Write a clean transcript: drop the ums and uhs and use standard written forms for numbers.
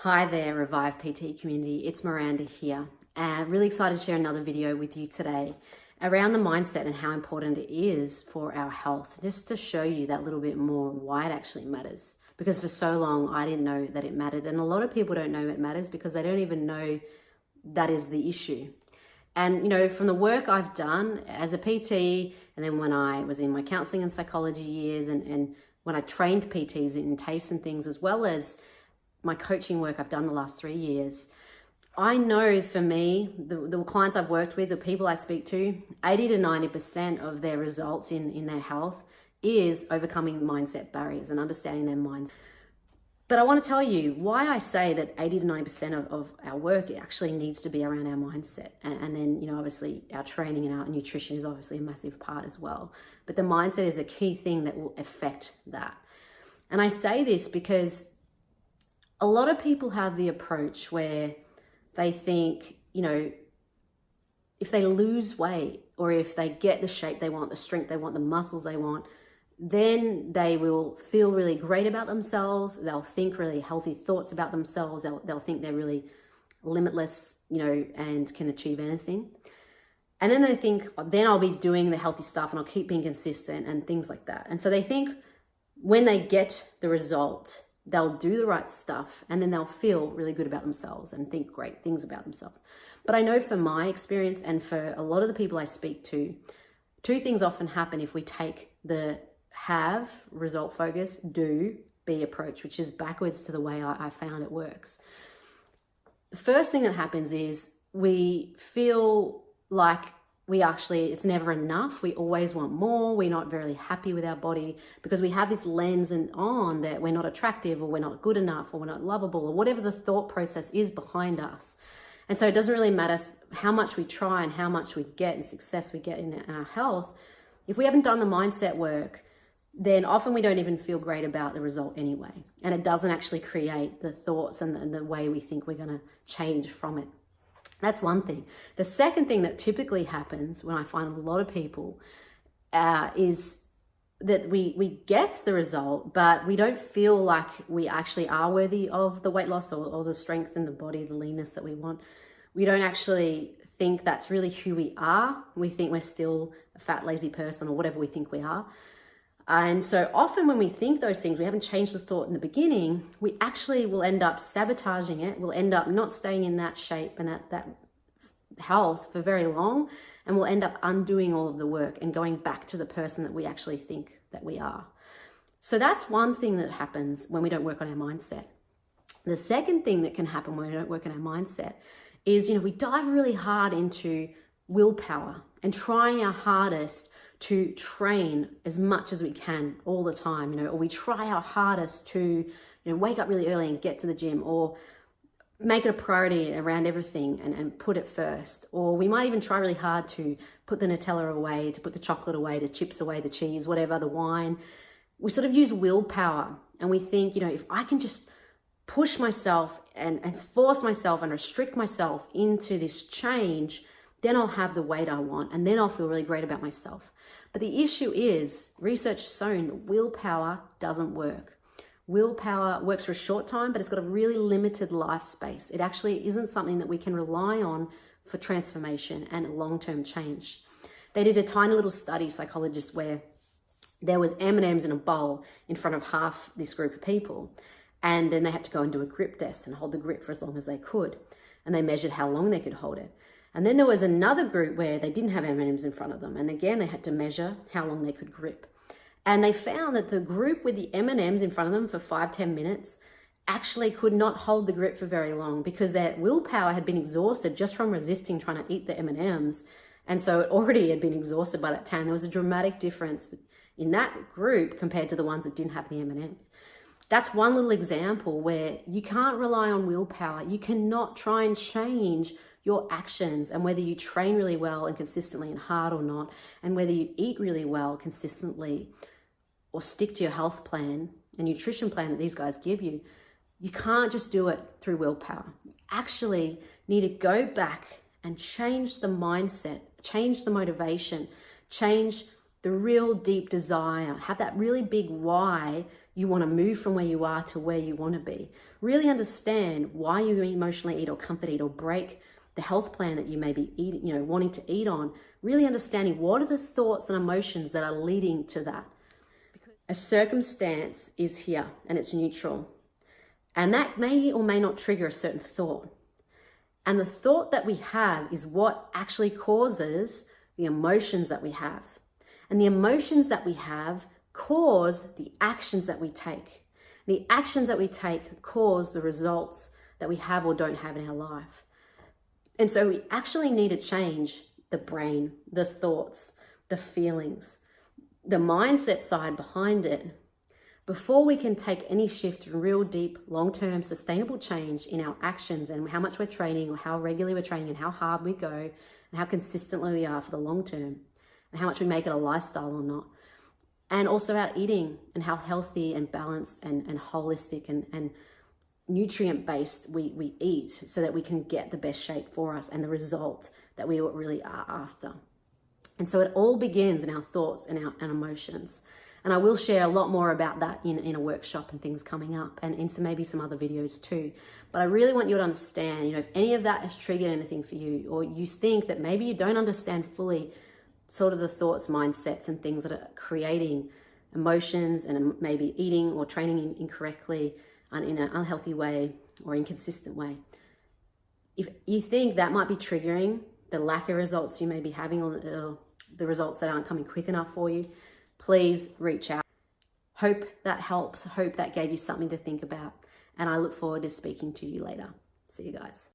Hi there, Revive PT community. It's Miranda here. Really excited to share another video with you today around the mindset and how important it is for our health, just to show you that little bit more why it actually matters. Because for so long, I didn't know that it mattered. And a lot of people don't know it matters because they don't even know that is the issue. And, you know, from the work I've done as a PT, and then when I was in my counseling and psychology years, and when I trained PTs in TAFEs and things, as well as my coaching work I've done the last 3 years, I know for me, the clients I've worked with, the people I speak to, 80 to 90% of their results in their health is overcoming mindset barriers and understanding their minds. But I want to tell you why I say that 80 to 90% of our work actually needs to be around our mindset. And then, you know, obviously our training and our nutrition is obviously a massive part as well. But the mindset is a key thing that will affect that. And I say this because a lot of people have the approach where they think, you know, if they lose weight or if they get the shape they want, the strength they want, the muscles they want, then they will feel really great about themselves. They'll think really healthy thoughts about themselves. They'll think they're really limitless, you know, and can achieve anything. And then they think, then I'll be doing the healthy stuff and I'll keep being consistent and things like that. And so they think when they get the result, they'll do the right stuff and then they'll feel really good about themselves and think great things about themselves. But I know from my experience and for a lot of the people I speak to, two things often happen if we take the have, result focus, do, be approach, which is backwards to the way I found it works. The first thing that happens is we feel like it's never enough. We always want more. We're not very happy with our body because we have this lens on that we're not attractive or we're not good enough or we're not lovable or whatever the thought process is behind us. And so it doesn't really matter how much we try and how much we get and success we get in our health. If we haven't done the mindset work, then often we don't even feel great about the result anyway. And it doesn't actually create the thoughts and the way we think we're going to change from it. That's one thing. The second thing that typically happens when I find a lot of people is that we get the result, but we don't feel like we actually are worthy of the weight loss or the strength in the body, the leanness that we want. We don't actually think that's really who we are. We think we're still a fat, lazy person or whatever we think we are. And so often when we think those things, we haven't changed the thought in the beginning, we actually will end up sabotaging it. We'll end up not staying in that shape and that health for very long. And we'll end up undoing all of the work and going back to the person that we actually think that we are. So that's one thing that happens when we don't work on our mindset. The second thing that can happen when we don't work on our mindset is, you know, we dive really hard into willpower and trying our hardest to train as much as we can all the time, you know, or we try our hardest to, you know, wake up really early and get to the gym, or make it a priority around everything and put it first. Or we might even try really hard to put the Nutella away, to put the chocolate away, the chips away, the cheese, whatever, the wine. We sort of use willpower and we think, you know, if I can just push myself and force myself and restrict myself into this change, then I'll have the weight I want and then I'll feel really great about myself. But the issue is, research has shown that willpower doesn't work. Willpower works for a short time, but it's got a really limited life space. It actually isn't something that we can rely on for transformation and long-term change. They did a tiny little study, psychologists, where there was M&Ms in a bowl in front of half this group of people. And then they had to go and do a grip test and hold the grip for as long as they could. And they measured how long they could hold it. And then there was another group where they didn't have M&Ms in front of them. And again, they had to measure how long they could grip. And they found that the group with the M&Ms in front of them for 5-10 minutes actually could not hold the grip for very long because their willpower had been exhausted just from resisting trying to eat the M&Ms. And so it already had been exhausted by that time. There was a dramatic difference in that group compared to the ones that didn't have the M&Ms. That's one little example where you can't rely on willpower. You cannot try and change your actions and whether you train really well and consistently and hard or not, and whether you eat really well consistently or stick to your health plan and nutrition plan that these guys give you. You can't just do it through willpower. You actually need to go back and change the mindset, change the motivation, change the real deep desire, have that really big why you want to move from where you are to where you want to be. Really understand why you emotionally eat or comfort eat or break the health plan that you may be eating, wanting to eat on. Really understanding what are the thoughts and emotions that are leading to that. A circumstance is here and it's neutral. And that may or may not trigger a certain thought. And the thought that we have is what actually causes the emotions that we have. And the emotions that we have cause the actions that we take. The actions that we take cause the results that we have or don't have in our life. And so we actually need to change the brain, the thoughts, the feelings, the mindset side behind it before we can take any shift in real deep, long-term, sustainable change in our actions and how much we're training or how regularly we're training and how hard we go and how consistently we are for the long term and how much we make it a lifestyle or not. And also our eating and how healthy and balanced and holistic and nutrient-based we eat so that we can get the best shape for us and the result that we really are after. And so it all begins in our thoughts and our emotions. And I will share a lot more about that in a workshop and things coming up and in maybe some other videos too. But I really want you to understand, if any of that has triggered anything for you, or you think that maybe you don't understand fully sort of the thoughts, mindsets and things that are creating emotions and maybe eating or training incorrectly and in an unhealthy way or inconsistent way. If you think that might be triggering the lack of results you may be having or the results that aren't coming quick enough for you, please reach out. Hope that helps. Hope that gave you something to think about. And I look forward to speaking to you later. See you guys.